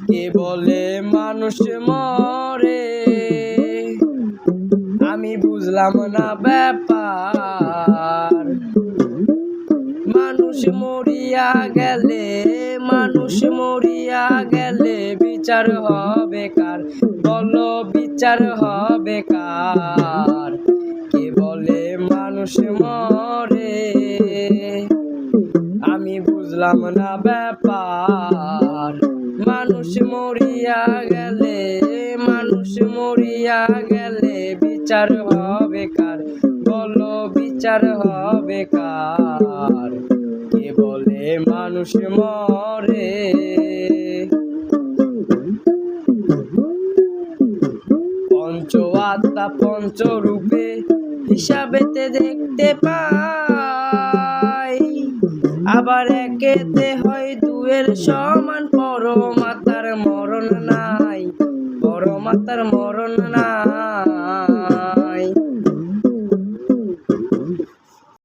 কে বলে মানুষ মরে, আমি বুঝলাম না ব্যাপার। মানুষ মরিয়া গেলে, মানুষ মরিয়া গেলে বিচার হবে কার? বলো বিচার হবে কার? কে বলে মানুষ মরে, আমি বুঝলাম না ব্যাপার। মানুষ মরিয়া গেলে, মানুষ মরিয়া গেলে বিচার হবে কার? বলো বিচার হবে কার? কে বলে মানুষ মরে। পঞ্চ আত্মা পঞ্চরূপে হিসাবেতে দেখতে পাই, আবার একেতে হয় দুয়ের সমান। পরমাত্মার মরণ নাই, পরমাত্মার মরণ নাই।